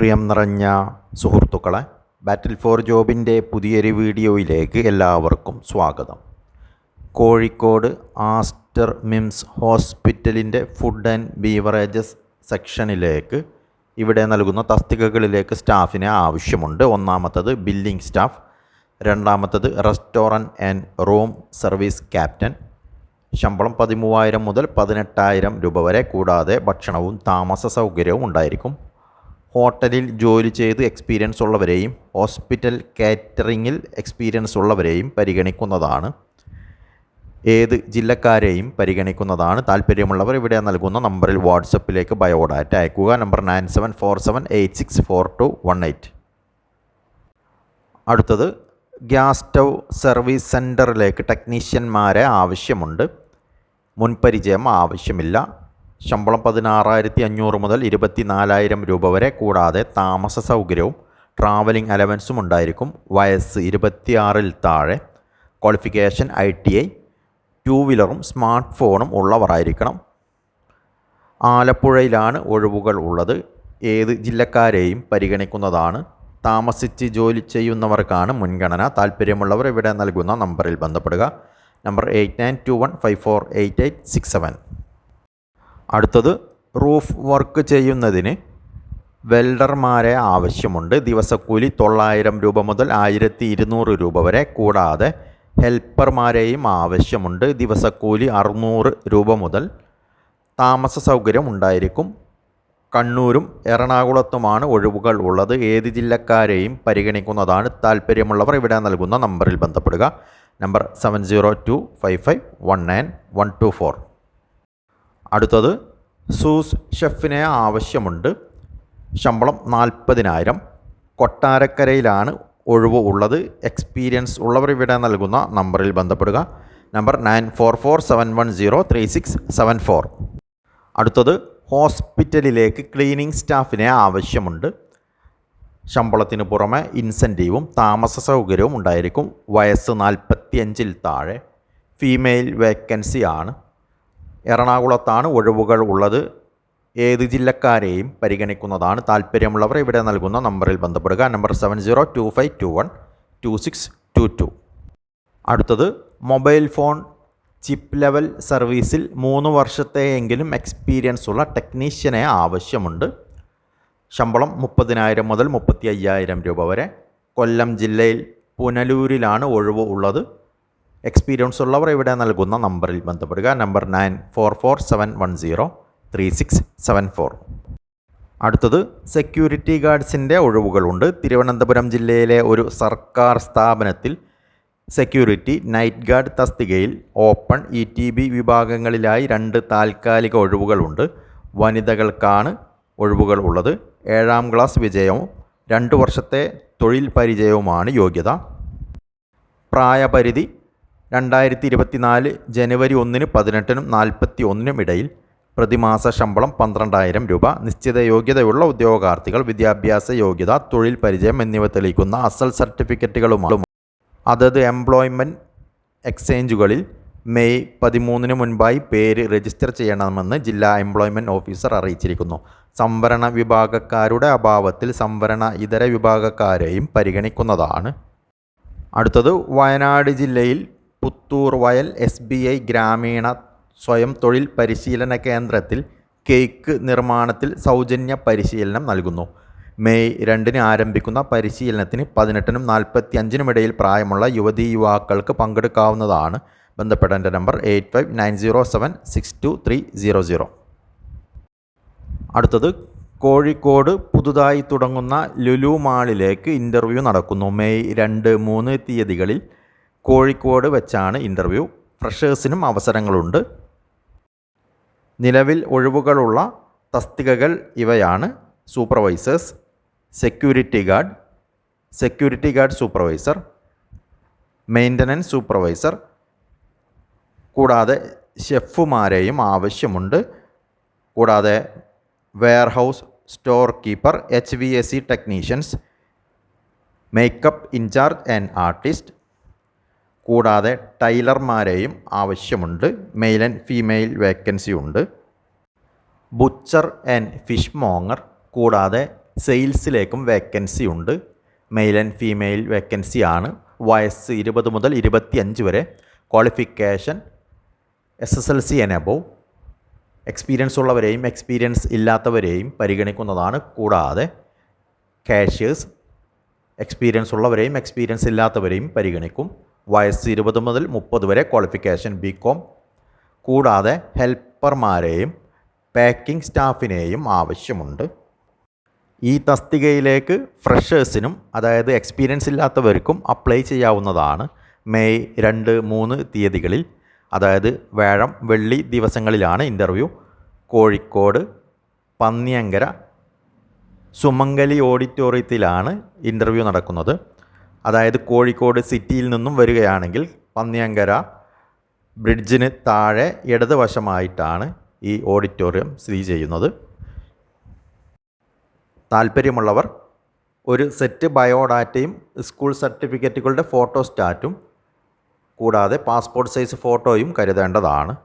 പ്രിയം നിറഞ്ഞ സുഹൃത്തുക്കളെ, ബാറ്റിൽ ഫോർ ജോബിൻ്റെ പുതിയൊരു വീഡിയോയിലേക്ക് എല്ലാവർക്കും സ്വാഗതം. കോഴിക്കോട് ആസ്റ്റർ മിംസ് ഹോസ്പിറ്റലിൻ്റെ ഫുഡ് ആൻഡ് ബീവറേജസ് സെക്ഷനിലേക്ക് ഇവിടെ നൽകുന്ന തസ്തികകളിലേക്ക് സ്റ്റാഫിനെ ആവശ്യമുണ്ട്. ഒന്നാമത്തത് ബില്ലിംഗ് സ്റ്റാഫ്, രണ്ടാമത്തത് restaurant and room service captain. ശമ്പളം 13,000 മുതൽ 18,000 രൂപ വരെ, കൂടാതെ ഭക്ഷണവും താമസ സൗകര്യവും ഉണ്ടായിരിക്കും. ഹോട്ടലിൽ ജോലി ചെയ്ത് എക്സ്പീരിയൻസ് ഉള്ളവരെയും ഹോസ്പിറ്റൽ കാറ്ററിങ്ങിൽ എക്സ്പീരിയൻസ് ഉള്ളവരെയും പരിഗണിക്കുന്നതാണ്. ഏത് ജില്ലക്കാരെയും പരിഗണിക്കുന്നതാണ്. താല്പര്യമുള്ളവർ ഇവിടെ നൽകുന്ന നമ്പറിൽ വാട്സപ്പിലേക്ക് ബയോഡാറ്റ അയക്കുക. നമ്പർ 9747864218. അടുത്തത് ഗ്യാസ് സ്റ്റൗ സർവീസ് സെൻറ്ററിലേക്ക് ടെക്നീഷ്യന്മാരെ ആവശ്യമുണ്ട്. മുൻപരിചയം ആവശ്യമില്ല. ശമ്പളം 16,500 മുതൽ 24,000 രൂപ വരെ, കൂടാതെ താമസ സൗകര്യവും ട്രാവലിംഗ് അലവൻസും ഉണ്ടായിരിക്കും. വയസ്സ് 26-ൽ താഴെ. ക്വാളിഫിക്കേഷൻ ITI, 2 വീലറും സ്മാർട്ട് ഫോണും ഉള്ളവരായിരിക്കണം. ആലപ്പുഴയിലാണ് ഒഴിവുകൾ ഉള്ളത്. ഏത് ജില്ലക്കാരെയും പരിഗണിക്കുന്നതാണ്. താമസിച്ച് ജോലി ചെയ്യുന്നവർക്കാണ് മുൻഗണന. താല്പര്യമുള്ളവർ ഇവിടെ നൽകുന്ന നമ്പറിൽ ബന്ധപ്പെടുക. നമ്പർ 8921548867. അടുത്തത് റൂഫ് വർക്ക് ചെയ്യുന്നതിന് വെൽഡർമാരെ ആവശ്യമുണ്ട്. ദിവസക്കൂലി 900 രൂപ മുതൽ 1,200 രൂപ വരെ, കൂടാതെ ഹെൽപ്പർമാരെയും ആവശ്യമുണ്ട്. ദിവസക്കൂലി 600 രൂപ മുതൽ. താമസ സൗകര്യം ഉണ്ടായിരിക്കും. കണ്ണൂരും എറണാകുളത്തുമാണ് ഒഴിവുകൾ ഉള്ളത്. ഏത് ജില്ലക്കാരെയും പരിഗണിക്കുന്നതാണ്. താല്പര്യമുള്ളവർ ഇവിടെ നൽകുന്ന നമ്പറിൽ ബന്ധപ്പെടുക. നമ്പർ 7025519124. അടുത്തത് സൂസ് ഷെഫിനെ ആവശ്യമുണ്ട്. ശമ്പളം 40,000. കൊട്ടാരക്കരയിലാണ് ഒഴിവ് ഉള്ളത്. എക്സ്പീരിയൻസ് ഉള്ളവർ ഇവിടെ നൽകുന്ന നമ്പറിൽ ബന്ധപ്പെടുക. നമ്പർ 9447103674. അടുത്തത് ഹോസ്പിറ്റലിലേക്ക് ക്ലീനിങ് സ്റ്റാഫിനെ ആവശ്യമുണ്ട്. ശമ്പളത്തിന് പുറമെ ഇൻസെൻറ്റീവും താമസ സൗകര്യവും ഉണ്ടായിരിക്കും. വയസ്സ് 45-ൽ താഴെ. ഫീമെയിൽ വേക്കൻസി ആണ്. എറണാകുളത്താണ് ഒഴിവുകൾ ഉള്ളത്. ഏത് ജില്ലക്കാരെയും പരിഗണിക്കുന്നതാണ്. താല്പര്യമുള്ളവർ ഇവിടെ നൽകുന്ന നമ്പറിൽ ബന്ധപ്പെടുക. നമ്പർ 7025212622. അടുത്തത് മൊബൈൽ ഫോൺ ചിപ്പ് ലെവൽ സർവീസിൽ 3 വർഷത്തെയെങ്കിലും എക്സ്പീരിയൻസ് ഉള്ള ടെക്നീഷ്യനെ ആവശ്യമുണ്ട്. ശമ്പളം 30,000 മുതൽ 35,000 രൂപ വരെ. കൊല്ലം ജില്ലയിൽ പുനലൂരിലാണ് ഒഴിവ് ഉള്ളത്. എക്സ്പീരിയൻസ് ഉള്ളവർ ഇവിടെ നൽകുന്ന നമ്പറിൽ ബന്ധപ്പെടുക. നമ്പർ 9447103674. അടുത്തത് സെക്യൂരിറ്റി ഗാർഡ്സിൻ്റെ ഒഴിവുകളുണ്ട്. തിരുവനന്തപുരം ജില്ലയിലെ ഒരു സർക്കാർ സ്ഥാപനത്തിൽ സെക്യൂരിറ്റി നൈറ്റ് ഗാർഡ് തസ്തികയിൽ ഓപ്പൺ ETB വിഭാഗങ്ങളിലായി 2 താൽക്കാലിക ഒഴിവുകളുണ്ട്. വനിതകൾക്കാണ് ഒഴിവുകൾ ഉള്ളത്. 7ാം ക്ലാസ് വിജയവും 2 വർഷത്തെ തൊഴിൽ പരിചയവുമാണ് യോഗ്യത. പ്രായപരിധി 2024 ജനുവരി 1-ന് 18-നും 41-നും ഇടയിൽ. പ്രതിമാസ ശമ്പളം 12,000 രൂപ. നിശ്ചിത യോഗ്യതയുള്ള ഉദ്യോഗാർത്ഥികൾ വിദ്യാഭ്യാസ യോഗ്യത, തൊഴിൽ പരിചയം എന്നിവ തെളിയിക്കുന്ന അസൽ സർട്ടിഫിക്കറ്റുകളുമാണ് അതത് എംപ്ലോയ്മെൻറ്റ് എക്സ്ചേഞ്ചുകളിൽ മെയ് 13-ന് മുൻപായി പേര് രജിസ്റ്റർ ചെയ്യണമെന്ന് ജില്ലാ എംപ്ലോയ്മെൻറ്റ് ഓഫീസർ അറിയിച്ചിരിക്കുന്നു. സംവരണ വിഭാഗക്കാരുടെ അഭാവത്തിൽ സംവരണ ഇതര വിഭാഗക്കാരെയും പരിഗണിക്കുന്നതാണ്. അടുത്തത് വയനാട് ജില്ലയിൽ പുത്തൂർ വയൽ SBI ഗ്രാമീണ സ്വയം തൊഴിൽ പരിശീലന കേന്ദ്രത്തിൽ കേക്ക് നിർമ്മാണത്തിൽ സൗജന്യ പരിശീലനം നൽകുന്നു. മെയ് 2-ന് ആരംഭിക്കുന്ന പരിശീലനത്തിന് 18-നും 45-നും ഇടയിൽ പ്രായമുള്ള യുവതീ യുവാക്കൾക്ക് പങ്കെടുക്കാവുന്നതാണ്. ബന്ധപ്പെടേണ്ട നമ്പർ 8590762300. അടുത്തത് കോഴിക്കോട് പുതുതായി തുടങ്ങുന്ന ലുലു മാളിലേക്ക് ഇൻ്റർവ്യൂ നടക്കുന്നു. മെയ് 2, 3 തീയതികളിൽ കോഴിക്കോട് വെച്ചാണ് ഇൻ്റർവ്യൂ. ഫ്രഷേഴ്സിനും അവസരങ്ങളുണ്ട്. നിലവിൽ ഒഴിവുകളുള്ള തസ്തികകൾ ഇവയാണ്: supervisors, security guard supervisor, maintenance supervisor, കൂടാതെ ഷെഫുമാരെയും ആവശ്യമുണ്ട്. കൂടാതെ warehouse store keeper, HVAC technicians, makeup incharge and artist, കൂടാതെ ടൈലർമാരെയും ആവശ്യമുണ്ട്. മെയിൽ ആൻഡ് ഫീമെയിൽ വേക്കൻസി ഉണ്ട്. ബുച്ചർ ആൻഡ് ഫിഷ് മോങ്ങർ, കൂടാതെ സെയിൽസിലേക്കും വേക്കൻസി ഉണ്ട്. മെയിൽ ആൻഡ് ഫീമെയിൽ വേക്കൻസി ആണ്. വയസ്സ് 20 മുതൽ 25 വരെ. Qualification SSLC and above. Experience ഉള്ളവരെയും എക്സ്പീരിയൻസ് ഇല്ലാത്തവരെയും പരിഗണിക്കുന്നതാണ്. കൂടാതെ കാഷ്യേഴ്സ് എക്സ്പീരിയൻസ് ഉള്ളവരെയും എക്സ്പീരിയൻസ് ഇല്ലാത്തവരെയും പരിഗണിക്കും. വയസ്സ് 20 മുതൽ 30 വരെ. Qualification BCom. കൂടാതെ ഹെൽപ്പർമാരെയും പാക്കിംഗ് സ്റ്റാഫിനെയും ആവശ്യമുണ്ട്. ഈ തസ്തികയിലേക്ക് ഫ്രഷേഴ്സിനും അതായത് എക്സ്പീരിയൻസ് ഇല്ലാത്തവർക്കും അപ്ലൈ ചെയ്യാവുന്നതാണ്. മെയ് 2, 3 തീയതികളിൽ, അതായത് വ്യാഴം വെള്ളി ദിവസങ്ങളിലാണ് ഇൻ്റർവ്യൂ. കോഴിക്കോട് പന്നിയങ്കര സുമംഗലി ഓഡിറ്റോറിയത്തിലാണ് ഇൻ്റർവ്യൂ നടക്കുന്നത്. അതായത് കോഴിക്കോട് സിറ്റിയിൽ നിന്നും വരികയാണെങ്കിൽ പന്നിയങ്കര ബ്രിഡ്ജിന് താഴെ ഇടതുവശമായിട്ടാണ് ഈ ഓഡിറ്റോറിയം സ്ഥിതി ചെയ്യുന്നത്. താല്പര്യമുള്ളവർ ഒരു സെറ്റ് ബയോഡാറ്റയും സ്കൂൾ സർട്ടിഫിക്കറ്റുകളുടെ ഫോട്ടോസ്റ്റാറ്റും കൂടാതെ പാസ്പോർട്ട് സൈസ് ഫോട്ടോയും കരുതേണ്ടതാണ്.